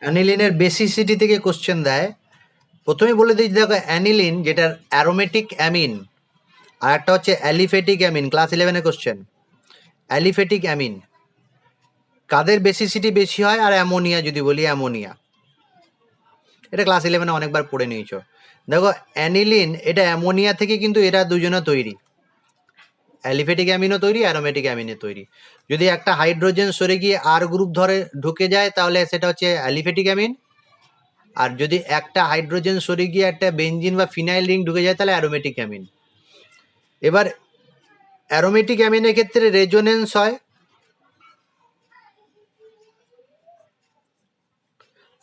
অ্যানিলিনের basicity থেকে question দেয়। প্রথমে বলে দিই, দেখো অ্যানিলিন যেটার অ্যারোমেটিক অ্যামিন, আর একটা হচ্ছে aliphatic amine, class 11 question. Aliphatic amine কাদের বেসিসিটি বেশি হয়? আর অ্যামোনিয়া যদি বলি, অ্যামোনিয়া, এটা ক্লাস 11 অনেকবার পড়ে নিয়েছো। দেখো অ্যানিলিন এটা অ্যামোনিয়া থেকে কিন্তু এরা দুজনে তৈরি, অ্যালিফেটিক অ্যামিনও তৈরি, অ্যারোমেটিক অ্যামিনও তৈরি। যদি একটা হাইড্রোজেন সরে গিয়ে আর গ্রুপ ধরে ঢুকে যায় তাহলে সেটা হচ্ছে অ্যালিফেটিক অ্যামিন, আর যদি একটা হাইড্রোজেন সরে গিয়ে একটা বেনজিন বা ফিনাইল রিং ঢুকে যায় তাহলে অ্যারোমেটিক অ্যামিন। এবার অ্যারোমেটিক অ্যামিনের ক্ষেত্রে রেজোনেন্স হয়,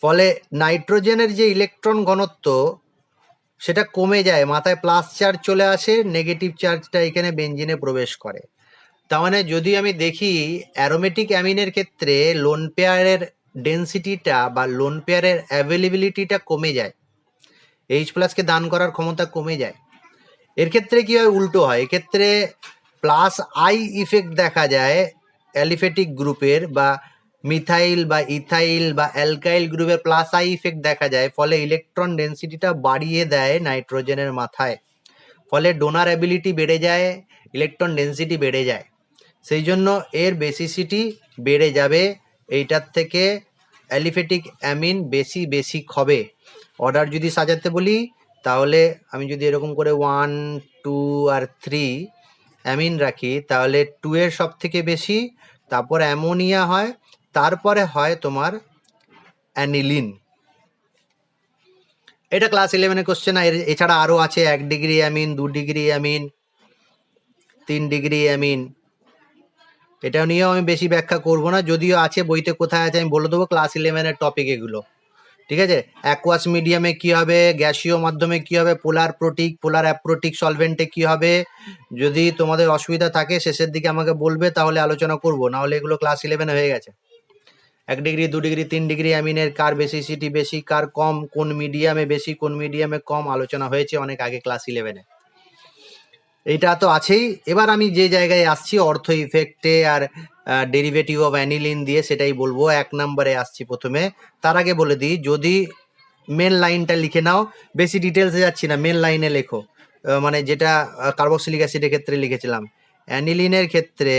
ফলে নাইট্রোজেনের যে ইলেকট্রন ঘনত্ব সেটা কমে যায়, মাথায় প্লাস চার্জ চলে আসে, নেগেটিভ চার্জটা এখানে বেনজিনে প্রবেশ করে। তার মানে যদি আমি দেখি অ্যারোমেটিক অ্যামিনের ক্ষেত্রে লোন পেয়ারের ডেন্সিটিটা বা লোন পেয়ারের অ্যাভেলেবিলিটিটা কমে যায়, এইচ প্লাসকে দান করার ক্ষমতা কমে যায়। এর ক্ষেত্রে কি হয়? উল্টো হয়। এক্ষেত্রে প্লাস আই ইফেক্ট দেখা যায় অ্যালিফেটিক গ্রুপের, বা মিথাইল বা ইথাইল বা অ্যালকাইল গ্রুপের প্লাস আই ইফেক্ট দেখা যায়, ফলে ইলেকট্রন ডেন্সিটিটা বাড়িয়ে দেয় নাইট্রোজেনের মাথায়, ফলে ডোনার অ্যাবিলিটি বেড়ে যায়, ইলেকট্রন ডেন্সিটি বেড়ে যায়। সেই জন্য এর বেসিসিটি বেড়ে যাবে, এইটার থেকে অ্যালিফেটিক অ্যামিন বেশি বেসিক হবে। অর্ডার যদি সাজাতে বলি তাহলে আমি যদি এরকম করে 1, 2 আর 3 অ্যামিন রাখি, তাহলে 2 এর সব থেকে বেশি, তারপর অ্যামোনিয়া হয়, তারপরে হয় তোমার অ্যানিলিন। এটা ক্লাস 11 কোশ্চেন। এছাড়া আরও আছে 1 degree amine, 2 degree amine, 3 degree amine. এটা নিয়েও আমি বেশি ব্যাখ্যা করব না, যদিও আছে বইতে, কোথায় আছে আমি বলে দেবো, ক্লাস 11 টপিক এগুলো। ঠিক আছে? অ্যাকোয়াস মিডিয়ামে কি হবে, গ্যাসীয় মাধ্যমে কি হবে, পোলার প্রোটিক, পোলার অ্যাপ্রোটিক সলভেন্টে কি হবে। যদি তোমাদের অসুবিধা থাকে শেষের দিকে আমাকে বলবে, তাহলে আলোচনা করব, না হলে এগুলো ক্লাস 11 হয়ে গেছে। 1 ডিগ্রি, 2 ডিগ্রি, 3 ডিগ্রি অ্যামিনের কার বেসিসিটি বেশি, কার কম, কোন মিডিয়ামে বেশি, কোন মিডিয়ামে কম, আলোচনা হয়েছে অনেক আগে ক্লাস 11-এ। এইটা তো আছেই। এবার আমি যে জায়গায় আসছি অর্থ ইফেক্টে আর ডেরিভেটিভ অফ অ্যানিলিন দিয়ে, সেটাই বলবো। 1 নম্বরে আসছি প্রথমে। তার আগে বলে দিই, যদি মেন লাইনটা লিখে নাও, বেশি ডিটেলসে যাচ্ছি না, মেন লাইনে লেখো, মানে যেটা কার্বক্সিলিক অ্যাসিডের ক্ষেত্রে লিখেছিলাম। অ্যানিলিনের ক্ষেত্রে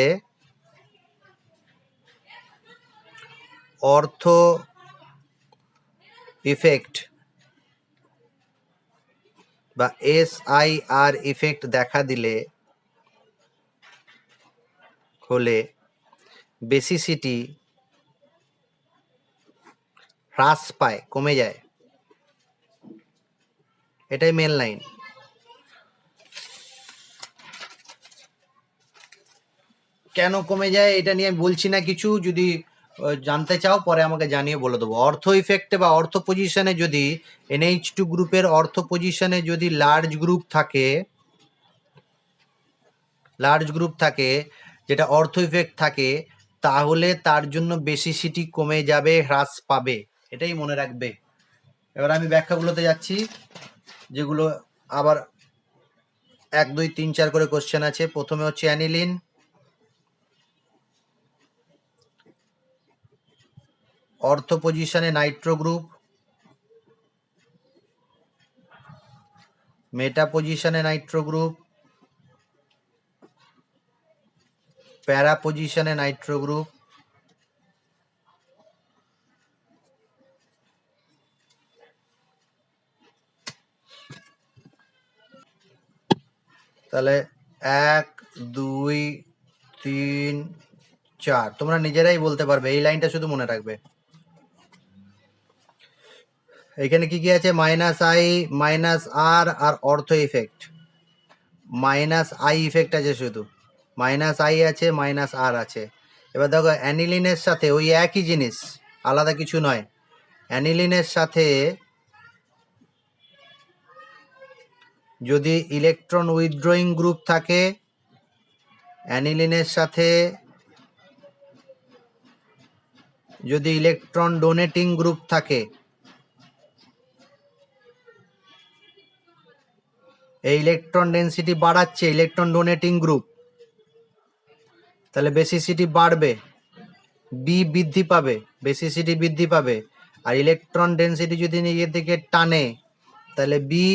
অর্থ ইফেক্ট বা SIR ইফেক্ট দেখা দিলে হলে বেসিসিটি হ্রাস পায়, কমে যায়। এটাই মেন লাইন। কেন কমে যায় এটা নিয়ে বলছি না কিছু, যদি জানতে চাও পরে আমাকে জানিয়ে বলে দেবো। অর্থ ইফেক্টে বা অর্থ পজিশনে যদি NH2 গ্রুপের অর্থ পজিশনে যদি লার্জ গ্রুপ থাকে যেটা অর্থ ইফেক্ট থাকে, তাহলে তার জন্য বেসিসিটি কমে যাবে, হ্রাস পাবে, এটাই মনে রাখবে। এবার আমি ব্যাখ্যাগুলোতে যাচ্ছি, যেগুলো আবার 1, 2, 3, 4 করে কোশ্চেন আছে। প্রথমে হচ্ছে অ্যানিলিন, অর্থ পজিশনে নাইট্রো গ্রুপ, মেটা পজিশনে নাইট্রো গ্রুপ, প্যারা পজিশনে নাইট্রো গ্রুপ, তাহলে 1, 2, 3, 4 তোমরা নিজেরাই বলতে পারবে, এই লাইনটা শুধু মনে রাখবে। এখানে কি কি আছে? মাইনাস আই, মাইনাস আর, আর অর্থ ইফেক্ট। মাইনাস আই ইফেক্ট আছে শুধু, মাইনাস আই আছে, মাইনাস আর আছে। এবার দেখো অ্যানিলিনের সাথে ওই একই জিনিস, আলাদা কিছু নয়। অ্যানিলিনের সাথে যদি ইলেকট্রন উইথড্রয়িং গ্রুপ থাকে, অ্যানিলিনের সাথে যদি ইলেকট্রন ডোনেটিং গ্রুপ থাকে, এই ইলেকট্রন ডেন্সিটি বাড়াচ্ছে ইলেকট্রন ডোনেটিং গ্রুপ, তাহলে বেসিসিটি বাড়বে, বি বৃদ্ধি পাবে, বেসিসিটি বৃদ্ধি পাবে। আর ইলেকট্রন ডেন্সিটি যদি নিজের দিকে টানে তাহলে বি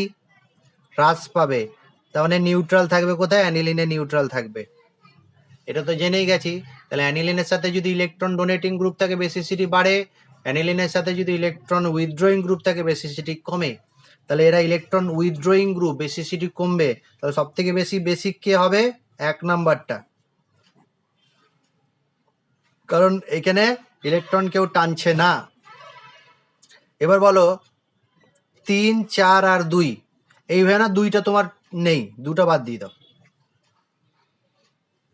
হ্রাস পাবে, তার মানে নিউট্রাল থাকবে কোথায়? অ্যানিলিনে নিউট্রাল থাকবে, এটা তো জেনেই গেছি। তাহলে অ্যানিলিনের সাথে যদি ইলেকট্রন ডোনেটিং গ্রুপ থাকে বেসিসিটি বাড়ে, অ্যানিলিনের সাথে যদি ইলেকট্রন উইথড্রয়িং গ্রুপ থাকে বেসিসিটি কমে। তাহলে এরা ইলেকট্রন উইথড্রয়িং গ্রুপ, বেসিসিটি কমবে, তাহলে সব থেকে বেশি বেসিক কে হবে? 1 নাম্বারটা, কারণ এখানে ইলেকট্রন কেউ টানছে না। এবার বলো 3, 4 আর 2, এইভাবে না 2টা তোমার নেই, 2টা বাদ দিয়ে দাও।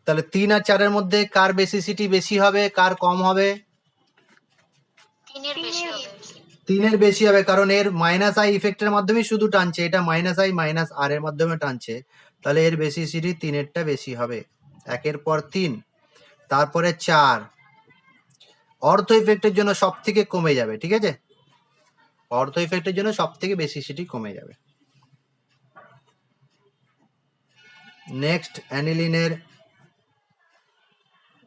তাহলে 3 আর 4 এর মধ্যে কার বেসিসিটি বেশি হবে, কার কম হবে? 3-এর বেশি হবে, কারণ এর মাইনাস আই ইফেক্টের মাধ্যমে শুধু টানছে, এটা মাইনাস আই মাইনাস আর এর মাধ্যমে টানছে, তাহলে এর বেসিসিটি 3-এরটা বেশি হবে। 1-এর পর 3, তারপরে 4, অর্থ ইফেক্টের জন্য সব থেকে কমে যাবে, ঠিক আছে? অর্থ ইফেক্টের জন্য সব থেকে বেসিসিটি কমে যাবে। নেক্সট, অ্যানিলিনের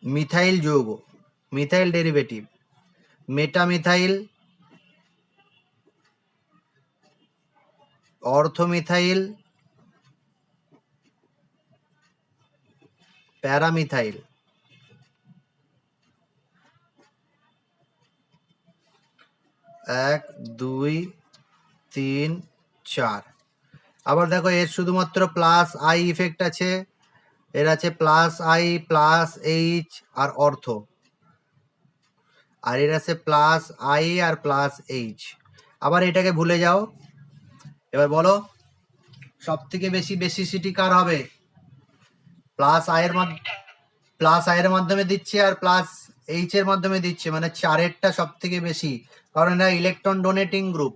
মিথাইল যৌগ, মিথাইল ডেরিভেটিভ, মেটামিথাইল, অর্থমিথাইল, প্যারামিথাইল। 1, 2, 3, 4। আবার দেখো এর শুধুমাত্র প্লাস আই ইফেক্ট আছে, এর আছে প্লাস আই প্লাস এইচ আর অর্থ, আর এর আছে plus I R plus H. আবার এটাকে ভুলে যাও। এবার বলো সব থেকে বেশি বেসিসিটি কার হবে? প্লাস আয়ের মাধ্যমে দিচ্ছে আর প্লাস এইচ এর মাধ্যমে দিচ্ছে, মানে 4-এরটা সব থেকে বেশি, কারণ এটা ইলেকট্রন ডোনেটিং গ্রুপ।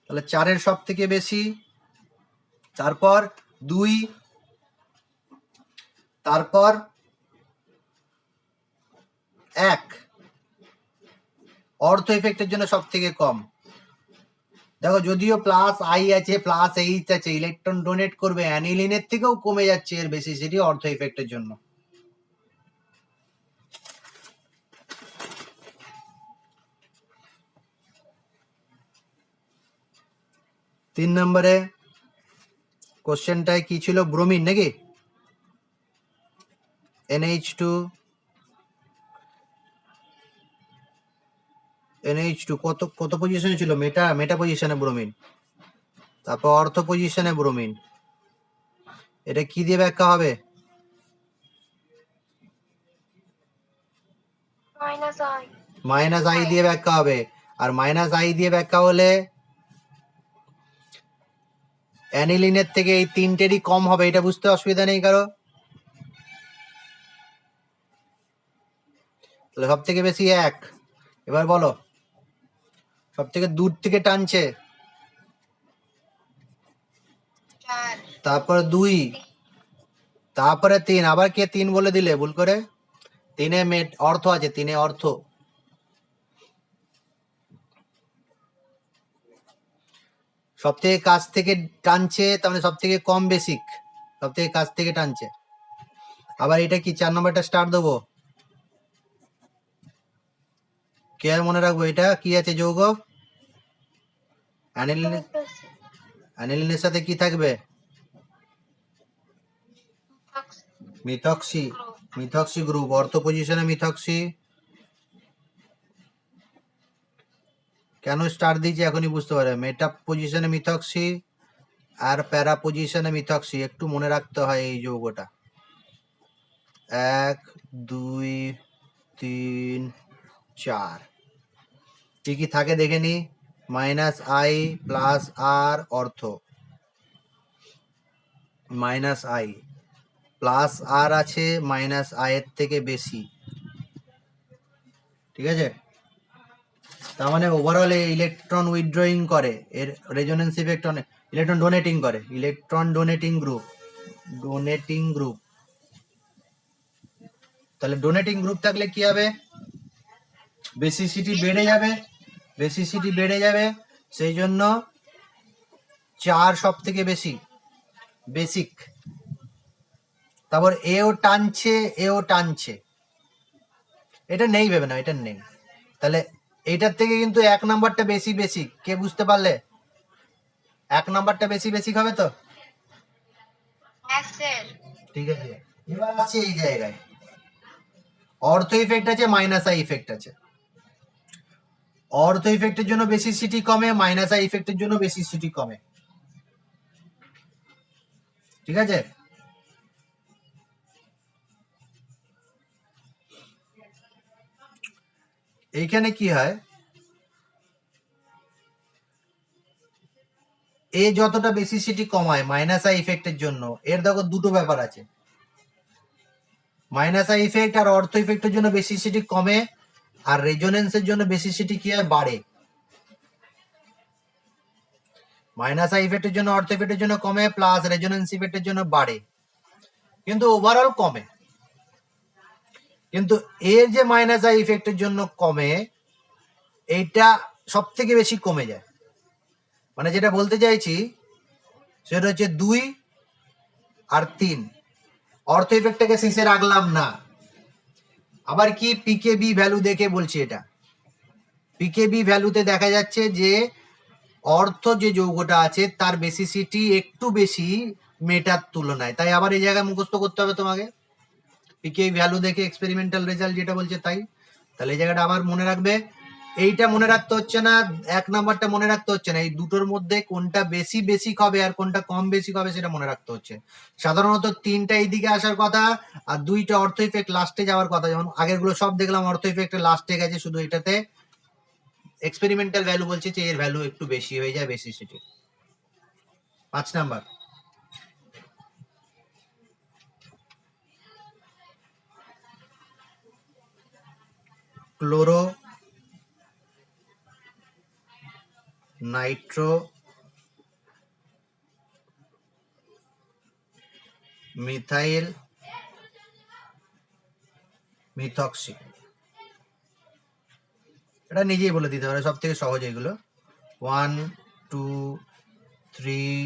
তাহলে 4-এর সব থেকে বেশি, তারপর 2, তারপর 1। অর্থ ইফেক্টের জন্য সব থেকে কম। দেখো যদিও প্লাস আই আছে প্লাস এইচ আছে, ইলেকট্রন ডোনেট করবে, অ্যানিলিনের থেকেও কমে যাচ্ছে এর বেসিসিটি অর্থ ইফেক্টের জন্য। তিন নম্বরে কোশ্চেনটায় কি ছিল? ব্রোমিন নাকি? NH2 কত পজিশনে ছিল? মেটা পজিশনে ব্রোমিন, তারপর অর্থ পজিশনে ব্রোমিন। এটা কি দিয়ে ব্যাখ্যা হবে? মাইনাস আই দিয়ে ব্যাখ্যা হবে। আর মাইনাস আই দিয়ে ব্যাখ্যা হলে অ্যানিলিনের থেকে এই 3টেরই কম হবে, এটা বুঝতে অসুবিধা নেই কারো? তাহলে সব থেকে বেশি 1। এবার বলো সব থেকে দূর থেকে টানছে, তারপরে 2, তারপরে 3। আবার কে 3 বলে দিলে ভুল করে? 3-এ অর্থ আছে, 3-এ অর্থ। সব থেকে কাছ থেকে টানছে, তার মানে সব থেকে কম বেসিক, সব থেকে কাছ থেকে টানছে। আবার এটা কি 4 নম্বরটা স্টার দেবো? কে আর মনে রাখবো এটা কি আছে যৌগ? অ্যানিলিনের সাথে কি থাকবে? Methoxy group. অর্থ পজিশনে মিথক্সি। কেন স্টার দিয়েছি এখনই বুঝতে পারবে। মেটা পজিশনে মিথক্সি আর প্যারা পজিশনে মিথক্সি, একটু মনে রাখতে হয় এই যৌগটা। 1, 2, 3, 4 কি কি থাকে দেখে নি। মাইনাস আই প্লাস আর অর্থ, মাইনাস আই প্লাস আর আছে মাইনাস আই এর থেকে বেশি, ঠিক আছে? তার মানে ওভারঅল ইলেকট্রন উইথড্রয়িং করে, এর রেজোনেন্স ইফেক্ট অনেক। ইলেকট্রন ডোনেটিং করে, ইলেকট্রন ডোনেটিং গ্রুপ, তাহলে ডোনেটিং গ্রুপ থাকলে কি হবে? বেসিসিটি বেড়ে যাবে, সেই জন্য 4 সব থেকে বেশি বেসিক। তারপর এও টানছে, এটা নেই ভেবে না, এটা নেই। তাহলে এইটার থেকে কিন্তু 1 নাম্বারটা বেশি বেসিক, কে বুঝতে পারলে? 1 নাম্বারটা বেশি বেসিক হবে তো? ঠিক আছে, এবার আছে এই জায়গায় অর্থ ইফেক্ট আছে, মাইনাস আই ইফেক্ট আছে। অর্থ ইফেক্টের জন্য বেসিসিটি কমে, মাইনাস আই ইফেক্টের জন্য বেসিসিটি কমে। ঠিক আছে, এইখানে কি হয়, এ যতটা বেসিসিটি কমায় মাইনাস আই ইফেক্টের জন্য, এর দেখো দুটো ব্যাপার আছে। মাইনাস আই ইফেক্ট আর অর্থ ইফেক্টের জন্য বেসিসিটি কমে, আর রেজোনেন্সের জন্য বেসিসিটি কি হয়, বাড়ে। মাইনাস আই ইফেক্টের জন্য অর্থ ইফেক্টের জন্য কমে, প্লাস রেজোনেন্স ইফেক্টের জন্য বাড়ে, কিন্তু ওভারঅল কমে। কিন্তু এর যে মাইনাস আই ইফেক্টের জন্য কমে, এইটা সব থেকে বেশি কমে যায়। মানে যেটা বলতে চাইছি সেটা হচ্ছে 2 আর 3 অর্থ ইফেক্টটাকে শেষে রাখলাম না। আবার কি পিকেবি ভ্যালু দেখে বলছি, এটা পিকেবি ভ্যালুতে দেখা যাচ্ছে যে অর্থ যে যৌগটা আছে তার বেসিসিটি একটু বেশি মেটার তুলনায়। তাই আবার এই জায়গায় মুখস্থ করতে হবে তোমাকে, পিকেবি ভ্যালু দেখে এক্সপেরিমেন্টাল রেজাল্ট যেটা বলছে তাই। তাহলে এই জায়গাটা আবার মনে রাখবে, এইটা মনে রাখতে হচ্ছে না, 1 নাম্বারটা মনে রাখতে হচ্ছে না, এই দুটোর মধ্যে কোনটা বেশি বেসিক হবে আর কোনটা কম বেসিক হবে সেটা মনে রাখতে হচ্ছে। সাধারণত 3টা এইদিকে আসার কথা আর 2টা অর্থ ইফেক্ট লাস্টে যাওয়ার কথা। যেমন আগের গুলো সব দেখলাম অর্থ ইফেক্টে লাস্টে গেছে, শুধু এটাতে এক্সপেরিমেন্টাল ভ্যালু বলছে যে এর ভ্যালু একটু বেশি হয়ে যায় basicity. 5 number, chloro Nitro methyl methoxy, এটা নিজেই বলে দিতে পারে, সব থেকে সহজ এগুলো। 1 2 3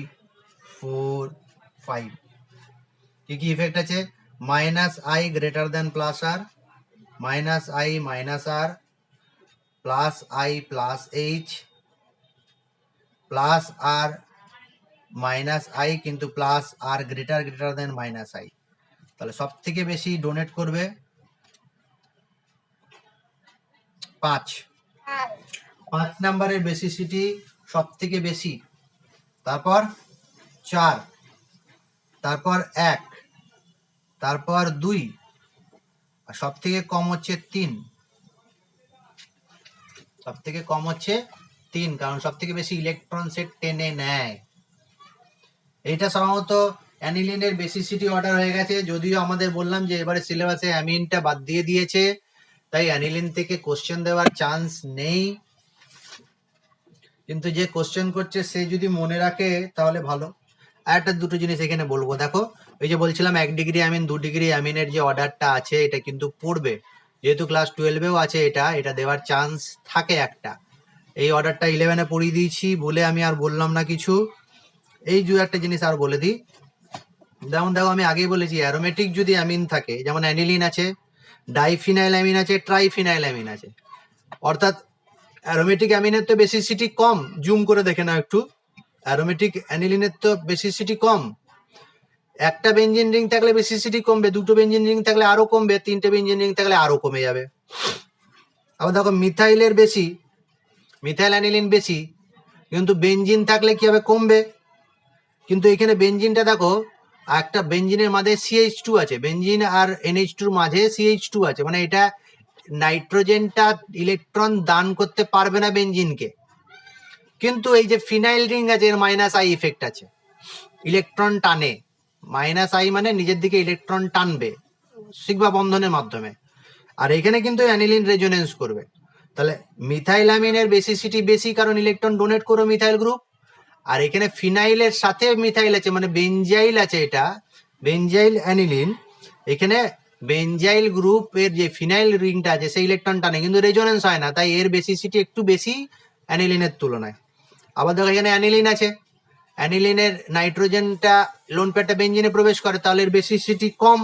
4 5 কি কি ইফেক্ট আছে, minus I greater than plus R, minus I minus R, plus I plus H, plus R minus I কিন্তু plus R greater greater than minus I. তাহলে সব থেকে বেশি ডোনেট করবে 5 নাম্বারের বেসিসিটি সব থেকে বেশি, তারপর 4, তারপর 1, তারপর 2, আর সব থেকে কম হচ্ছে 3। সব থেকে কম হচ্ছে 3, কারণ সব থেকে বেশি ইলেকট্রন সেট টেনে নেয়। এইটা সাধারণত অ্যানিলিনের বেসিসিটি অর্ডার হয়ে গেছে, যদিও আমাদের বললাম যে এবারে সিলেবাসে অ্যামিনটা বাদ দিয়ে দিয়েছে, তাই অ্যানিলিন থেকে কোশ্চেন দেওয়ার চান্স নেই। কিন্তু যে কোশ্চেন করছে সে যদি মনে রাখে তাহলে ভালো। আর একটা দুটো জিনিস এখানে বলবো, দেখো এই যে বলছিলাম 1 ডিগ্রি অ্যামিন 2 ডিগ্রি অ্যামিনের যে অর্ডারটা আছে এটা কিন্তু পড়বে, যেহেতু ক্লাস 12এও আছে, এটা দেওয়ার চান্স থাকে একটা। এই অর্ডারটা 11-এ পড়িয়ে দিয়েছি বলে আমি আর বললাম না কিছু। এই দু একটা জিনিস আর বলে দিই, যেমন দেখো আমি আগেই বলেছি অ্যারোমেটিক যদি অ্যামিন থাকে, যেমন অ্যানিলিন আছে, ডাইফিনাইল অ্যামিন আছে, ট্রাইফিনাইল অ্যামিন আছে, অর্থাৎ অ্যারোমেটিক অ্যামিনের তো বেসিসিটি কম, জুম করে দেখে নাও একটু, অ্যারোমেটিক অ্যানিলিনের তো বেসিসিটি কম। একটা বেঞ্জিন রিং থাকলে বেসিসিটি কমবে, দুটো বেঞ্জিন রিং থাকলে আরো কমবে, 3টে বেঞ্জিন রিং থাকলে আরো কমে যাবে। আবার দেখো মিথাইলের বেশি, মিথাইল অ্যানিলিন বেশি, কিন্তু বেঞ্জিন থাকলে কি হবে, কমবে। কিন্তু এখানে বেঞ্জিনটা দেখো, একটা বেঞ্জিনের মাঝে CH2 আছে, বেঞ্জিন আর NH2 মাঝে CH2 আছে, মানে এটা নাইট্রোজেনটা ইলেকট্রন দান করতে পারবে না বেঞ্জিনকে। কিন্তু এই যে ফিনাইল রিং আছে এর মাইনাস আই ইফেক্ট আছে, ইলেকট্রন টানে, মাইনাস আই মানে নিজের দিকে ইলেকট্রন টানবে সিগমা বন্ধনের মাধ্যমে। আর এখানে কিন্তু অ্যানিলিন রেজোনেন্স করবে। তাহলে মিথাইল অ্যামিনের বেসিসিটি বেশি, কারণ ইলেকট্রন ডোনেট করো মিথাইল গ্রুপ। আর এখানে ফিনাইলের সাথে মিথাইল আছে, মানে বেনজাইল আছে, এটা বেনজাইল অ্যানিলিন। এখানে বেনজাইল গ্রুপ এর যে ফিনাইল রিংটা আছে সেই ইলেকট্রন টানে, কিন্তু রেজোনেন্স হয় না, তাই এর বেসিসিটি একটু বেশি অ্যানিলিনের তুলনায়। আবার দেখো এখানে অ্যানিলিন আছে, অ্যানিলিনের নাইট্রোজেনটা লোন পেয়ারটা বেঞ্জিনে প্রবেশ করে, তাহলে এর বেসিসিটি কম।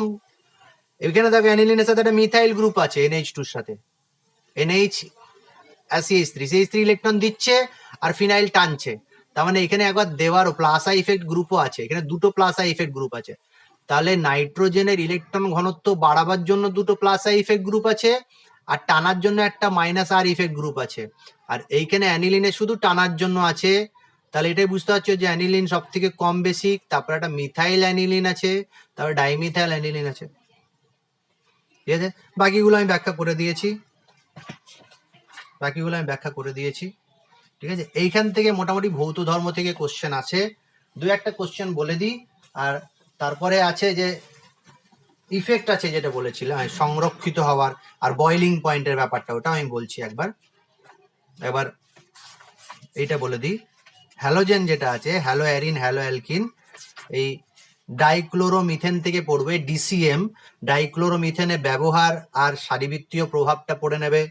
এখানে দেখো অ্যানিলিনের সাথে একটা মিথাইল গ্রুপ আছে NH2 এর সাথে, NH CH3 CH3 ইলেকট্রন দিচ্ছে আর ফিনাইল টানছে, তার মানে এখানে একবার দেওয়ারও প্লাস আই ইফেক্ট গ্রুপও আছে, এখানে দুটো প্লাস আই ইফেক্ট গ্রুপ আছে। তাহলে নাইট্রোজেনের ইলেকট্রন ঘনত্ব বাড়াবার জন্য দুটো প্লাস আই ইফেক্ট গ্রুপ আছে, আর টানার জন্য একটা মাইনাস আর ইফেক্ট গ্রুপ আছে। আর এইখানে অ্যানিলিনে শুধু টানার জন্য আছে। তাহলে এটাই বুঝতে পারছো যে অ্যানিলিন সব থেকে কম বেসিক, তারপর একটা মিথাইল অ্যানিলিন আছে, তারপর ডাইমিথাইল অ্যানিলিন আছে। ঠিক আছে, বাকিগুলো আমি ব্যাখ্যা করে দিয়েছি। ঠিক আছে, এইখান থেকে মোটামুটি ভৌত ধর্ম থেকে কোশ্চেন আছে, দু একটা কোশ্চেন বলে দিই। আর তারপরে আছে যে ইফেক্ট আছে যেটা বলেছিলাম সংরক্ষিত হওয়ার আর বয়লিং পয়েন্টের ব্যাপারটা, ওটা আমি বলছি একবার এইটা বলে দিই। হ্যালোজেন যেটা আছে, হ্যালো অ্যারিন, হ্যালো অ্যালকিন, এই ডাইক্লোরোমিথেন থেকে পড়বে ডিসিএম, ডাইক্লোরোমিথেনের ব্যবহার আর শারীরবৃত্তীয় প্রভাবটা পড়ে নেবে।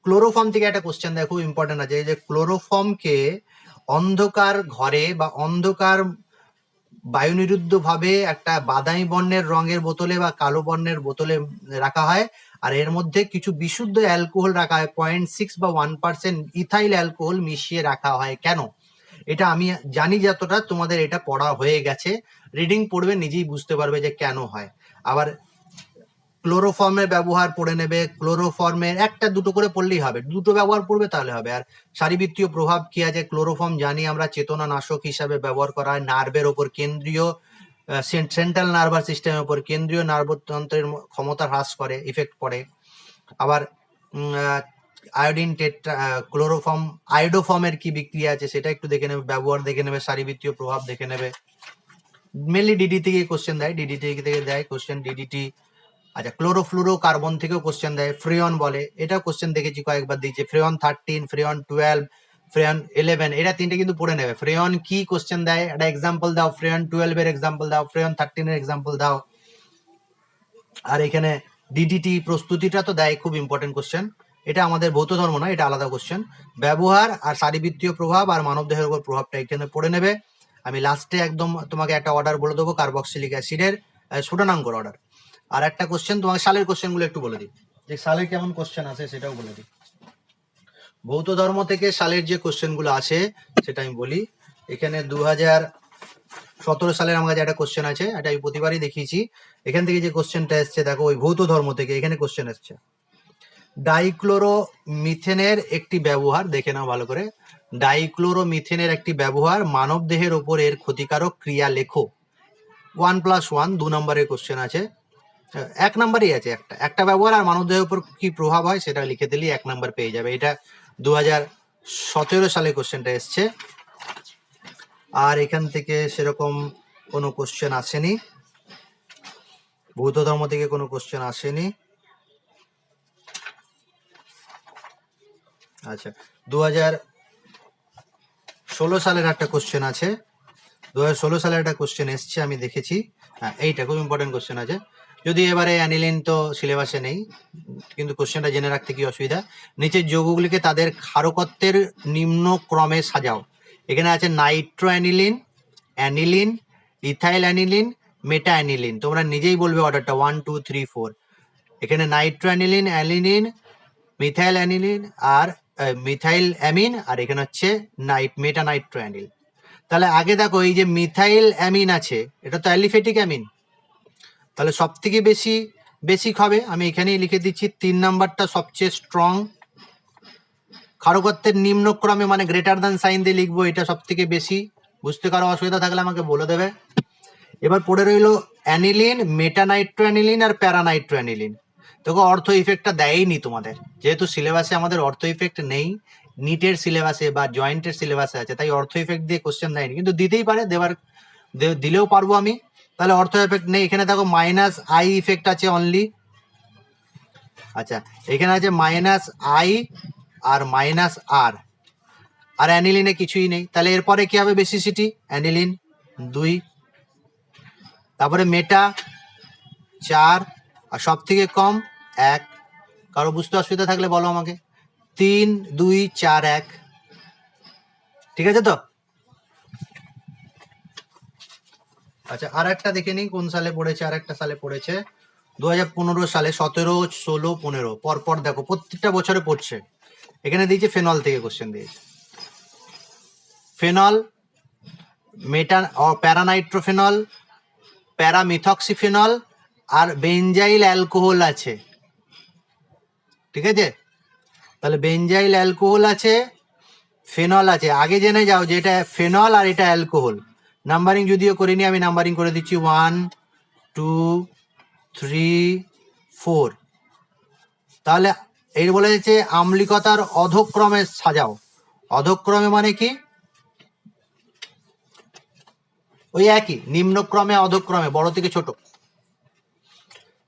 ক্লোরোফর্ম থেকে একটা কোশ্চেন দেখো ইম্পর্টেন্ট আছে, যে ক্লোরোফর্মকে অন্ধকার ঘরে বা অন্ধকার বায়ুনিরুদ্ধ ভাবে একটা বাদামি বর্ণের রঙের বোতলে বা কালো বর্ণের বোতলে রাখা হয়, আর এর মধ্যে কিছু বিশুদ্ধ অ্যালকোহল রাখা হয়, 0.6 বা 1% ইথাইল অ্যালকোহল মিশিয়ে রাখা হয়। কেন? এটা আমি জানি যতটা, তোমাদের এটা পড়া হয়ে গেছে, রিডিং পড়বে নিজেই বুঝতে পারবে যে কেন হয়। আবার ক্লোরোফর্মের ব্যবহার পড়ে নেবে, ক্লোরোফর্মের একটা দুটো করে পড়লেই হবে, দুটো ব্যবহার পড়বে তাহলে হবে। আর শারীরবৃত্তীয় প্রভাব কি আছে, ক্লোরোফর্ম জানি আমরা চেতনা নাশক হিসাবে ব্যবহার করা হয়, নার্ভের ওপর কেন্দ্রীয় সেন্ট্রাল নার্ভাস সিস্টেমের উপর কেন্দ্রীয় নার্ভতন্ত্রের ক্ষমতা হ্রাস করে, ইফেক্ট পড়ে। আবার আয়োডিন ক্লোরোফর্ম আয়োডোফর্মের কি বিক্রিয়া আছে সেটা একটু দেখে নেবে, ব্যবহার দেখে নেবে, শারীরবৃত্তীয় প্রভাব দেখে নেবে। মেনলি ডিডি থেকে কোশ্চেন দেয়, কোশ্চেন ডিডিটি। আচ্ছা, ক্লোরোফ্লুরো কার্বন থেকেও কোশ্চেন দেয়, ফ্রেয়ন বলে, এটাও কোশ্চেন দেখেছি কয়েকবার দিয়েছে, ফ্রেয়ন 13, ফ্রেয়ন 12, ফ্রেয়ন 11, এটা তিনটে কিন্তু পড়ে নেবে। ফ্রেয়ন কি কোশ্চেন দেয়, একটা এক্সাম্পল দাও, ফ্রেয়ন 12 এর এক্সাম্পল দাও, ফ্রেয়ন 13 এর এক্সাম্পল দাও। আর এখানে ডিডিটি প্রস্তুতিটা তো দেয়, খুব ইম্পর্টেন্ট কোশ্চেন, এটা আমাদের ভৌত ধর্ম নয়, এটা আলাদা কোশ্চেন। ব্যবহার আর শারীরবৃত্তীয় প্রভাব আর মানবদেহের উপর প্রভাবটা এখানে পড়ে নেবে। আমি লাস্টে একদম তোমাকে একটা অর্ডার বলে দেবো, কার্বক্সিলিক অ্যাসিডের শোটানাঙ্গর অর্ডার। আর একটা কোশ্চেন তোমাকে সালের কোশ্চেনগুলো একটু বলে দিই, যে সালের কেমন কোশ্চেন আছে সেটাও বলে দিই। ভৌত ধর্ম থেকে সালের যে কোশ্চেনগুলো আসে সেটা আমি বলি। এখানে 2017 সালের আমার কাছে একটা কোশ্চেন আছে, এটা আমি প্রতিবারই দেখিয়েছি। এখান থেকে যে কোশ্চেনটা এসছে দেখো, ওই ভৌত ধর্ম থেকে এখানে কোশ্চেন এসছে, ডাইক্লোরোমিথেনের একটি ব্যবহার, দেখে নাও ভালো করে। ডাইক্লোরোমিথেনের একটি ব্যবহার, মানব দেহের ওপর এর ক্ষতিকারক ক্রিয়া লেখো। 1+1 2 নম্বরের কোশ্চেন আছে, 1 নম্বরই আছে, একটা ব্যবহার আর মানব দেহের উপর কি প্রভাব হয় সেটা লিখে দিলেই 1 নম্বর পেয়ে যাবে। এটা 2017 সালে কোশ্চেনটা এসছে। আর এখান থেকে সেরকম কোনো কোশ্চেন আসেনি, ভৌত ধর্ম থেকে কোনো কোশ্চেন আসেনি। আচ্ছা, 2016 সালের একটা কোশ্চেন আছে, 2016 সালের একটা কোশ্চেন এসছে, আমি দেখেছি। হ্যাঁ, এইটা খুব ইম্পর্টেন্ট কোশ্চেন আছে, যদি এবারে অ্যানিলিন তো সিলেবাসে নেই, কিন্তু কোশ্চেনটা জেনে রাখতে কি অসুবিধা। নিচের যৌগগুলিকে তাদের ক্ষারকত্বের নিম্ন ক্রমে সাজাও। এখানে আছে nitro aniline, aniline, ethyl aniline, meta aniline. তোমরা নিজেই বলবে অর্ডারটা 1 2 3 4। এখানে nitro aniline, aniline, methyl aniline আর মিথাইল অ্যামিন, আর এখানে হচ্ছে মেটা নাইট্রো অ্যানিল। তাহলে আগে দেখো, এই যে মিথাইল অ্যামিন আছে, এটা তো অ্যালিফেটিক অ্যামিন, তাহলে সব থেকে বেশি বেসিক হবে। আমি এখানেই লিখে দিচ্ছি, 3 নাম্বারটা সবচেয়ে স্ট্রং। ক্ষারকত্বের নিম্নক্রমে মানে গ্রেটার দ্যান সাইন দিয়ে লিখবো, এটা সব থেকে বেশি। বুঝতে কারো অসুবিধা থাকলে আমাকে বলে দেবে। এবার পড়ে রইলো অ্যানিলিন, মেটানাইট্রো অ্যানিলিন আর প্যারানাইট্রো অ্যানিলিন। দেখো, অর্থ ইফেক্টটা দেয়নি তোমাদের, যেহেতু সিলেবাসে আমাদের অর্থ ইফেক্ট নেই, নিটের সিলেবাসে বা জয়েন্টের সিলেবাসে আছে, তাই অর্থ ইফেক্ট দিয়ে কোশ্চেন দেয়নি, কিন্তু দিতেই পারে, দিলেও পারবো আমি। তাহলে অর্থ ইফেক্ট নেই, এখানে দেখো মাইনাস আই ইফেক্ট আছে অনলি। আচ্ছা, এখানে আছে মাইনাস আই আর মাইনাস আর, আর অ্যানিলিনে কিছুই নেই। তাহলে এরপরে কি হবে বেসিসিটি, অ্যানিলিন 2, তারপরে মেটা 4, আর সব থেকে কম 1। কারো বুঝতে অসুবিধা থাকলে বলো আমাকে। 3 2 4 1, ঠিক আছে তো? আচ্ছা, আর একটা দেখে নিই কোন সালে পড়েছে, আর একটা সালে পড়েছে 2015 সালে, 17 16 15 পরপর দেখো, প্রত্যেকটা বছরে পড়ছে। এখানে দিয়েছে ফেনল থেকে কোশ্চেন দিয়েছে। ফেনল, প্যারানাইট্রোফেনল, প্যারামিথক্সিফেনল আর বেঞ্জাইল অ্যালকোহল আছে, ঠিক আছে? তাহলে বেঞ্জাইল অ্যালকোহল আছে, ফেনল আছে। আগে জেনে যাও যে এটা ফেনল আর এটা অ্যালকোহল। নাম্বারিং যদিও করিনি, আমি নাম্বারিং করে দিচ্ছি 1 2 3 4। তাহলে এই বলে যাচ্ছে আম্লিকতার অধক্রমে সাজাও। অধক্রমে মানে কি? ওই একই, নিম্নক্রমে অধক্রমে, বড় থেকে ছোট।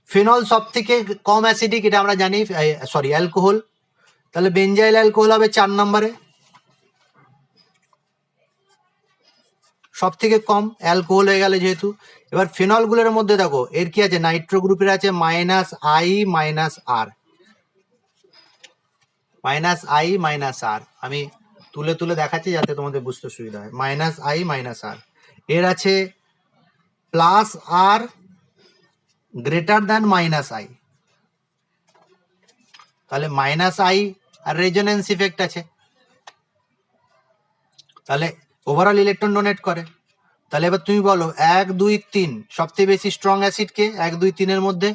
ফেনল সব থেকে কম অ্যাসিডিক, এটা আমরা জানি, সরি অ্যালকোহল। তাহলে বেঞ্জাইল অ্যালকোহল হবে 4 নম্বরে, সব থেকে কম অ্যালকোহল হয়ে গেল যেহেতু। এবার ফেনল গুলোর মধ্যে দেখো এর কি আছে, নাইট্রো গ্রুপের আছে -I -R, আমি তুলে তুলে দেখাচ্ছি যাতে তোমাদের বুঝতে সুবিধা হয়। -I-R, এর আছে +R গ্রেটার দ্যান -I, তাহলে -I আর রেজোনেন্স ইফেক্ট আছে, তাহলে ওভারঅল ইলেকট্রন ডোনেট করে। তাহলে এবার তুমি বলো 1 2 3 সবথেকে বেশি স্ট্রং অ্যাসিড কে 1 2 3 এর মধ্যে?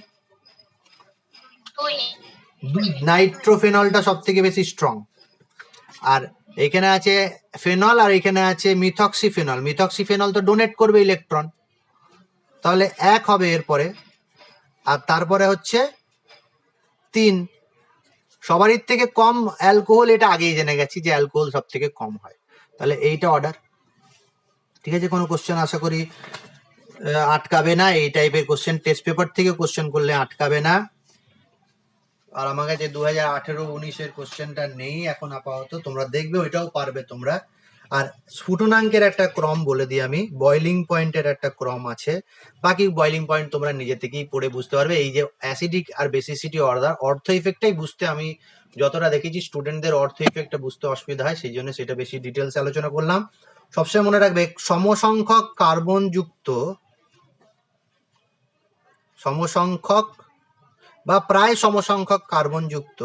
নাইট্রোফেনলটা সব থেকে বেশি স্ট্রং। আর এখানে আছে ফেনল আর এখানে আছে মিথক্সিফেনল। মিথক্সিফেনল তো ডোনেট করবে ইলেকট্রন, তাহলে 1 হবে এরপরে। আর তারপরে হচ্ছে 3। সবারই থেকে কম অ্যালকোহল, এটা আগেই জেনে গেছি যে অ্যালকোহল সব থেকে কম হয়। তাহলে এইটা অর্ডার, ঠিক আছে? কোনো কোশ্চেন আশা করি আটকাবে না। এই টাইপের কোশ্চেন টেস্ট পেপার থেকে কোশ্চেন করলে আটকাবে না। আর আমার কাছে 2018-19 কোশ্চেনটা নেই এখন আপাতত, তোমরা দেখবে ওইটাও পারবে তোমরা। আর স্ফুটনাঙ্কের একটা ক্রম বলে দিই আমি, বয়লিং পয়েন্টের একটা ক্রম আছে, বাকি বয়লিং পয়েন্ট তোমরা নিজে থেকেই পড়ে বুঝতে পারবে। এই যে অ্যাসিডিক আর বেসিসিটি অর্থ ইফেক্টটাই বুঝতে আমি যতটা দেখেছি স্টুডেন্টদের অর্থ ইফেক্টটা বুঝতে অসুবিধা হয়, সেই জন্য সেটা বেশি ডিটেলস আলোচনা করলাম। সবসময় মনে রাখবে সমসংখ্যক বা প্রায় সমসংখ্যক কার্বনযুক্ত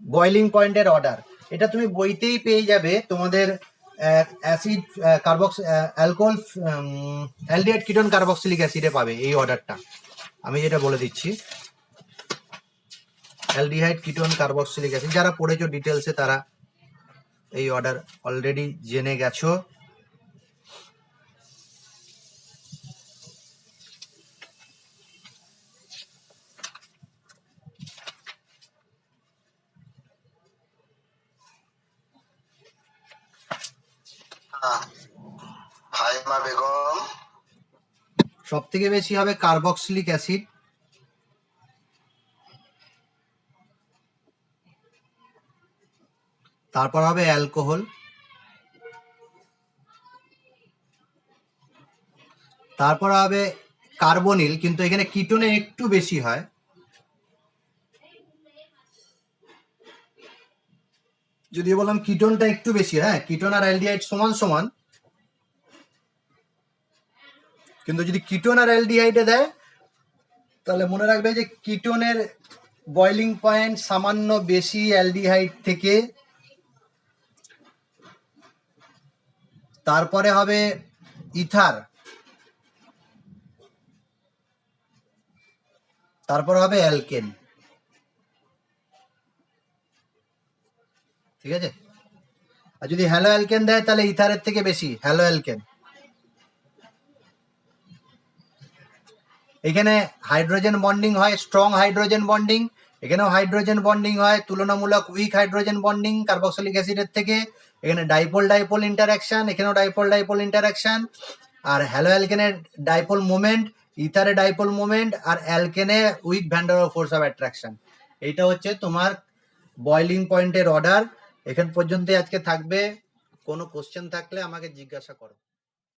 বয়লিং পয়েন্টের অর্ডার, এটা তুমি বইতেই পেয়ে যাবে তোমাদের। Acid carbox alcohol aldehyde ketone carboxylic অ্যাসিডে পাবে এই অর্ডারটা, আমি যেটা বলে দিচ্ছি। অ্যালডিহাইড কিটোন কার্বক্সিলিক অ্যাসিড যারা পড়েছো ডিটেলসে তারা এই অর্ডার অলরেডি জেনে গেছো। সব থেকে বেশি হবে কার্বক্সিলিক অ্যাসিড, তারপর হবে অ্যালকোহল, তারপর হবে কার্বনিল, কিন্তু এখানে কিটোনে একটু বেশি হয়। যদি বললাম কিটোনটা একটু বেশি, হ্যাঁ কিটোন আর অ্যালডিহাইড সমান সমান, কিন্তু যদি কিটোন আর অ্যালডিহাইডে দেয় তাহলে মনে রাখবে যে কিটোনের বয়লিং পয়েন্ট সামান্য বেশি অ্যালডিহাইড থেকে। তারপরে হবে ইথার, তারপর হবে অ্যালকেন, ঠিক আছে? আর যদি হ্যালো অ্যালকেন দেয় তাহলে ইথারের থেকে বেশি হ্যালো অ্যালকেন। এখানে হাইড্রোজেন বন্ডিং হয়, স্ট্রং হাইড্রোজেন বন্ডিং, এখানেও হাইড্রোজেন বন্ডিং হয়, তুলনামূলক উইক হাইড্রোজেন বন্ডিং কার্বক্সিলিক অ্যাসিডের থেকে। এখানে ডাইপোল ডাইপোল ইন্টারাকশন, এখানেও ডাইপোল ডাইপোল ইন্টারাকশন। আর হ্যালো অ্যালকেনের ডাইপোল মোমেন্ট, ইথারে ডাইপোল মোমেন্ট, আর অ্যালকেনে weak van der Waals force of attraction. এইটা হচ্ছে তোমার বয়লিং পয়েন্টের অর্ডার। এখান পর্যন্ত আজকে থাকবে, কোনো কোশ্চেন থাকলে আমাকে জিজ্ঞাসা করো।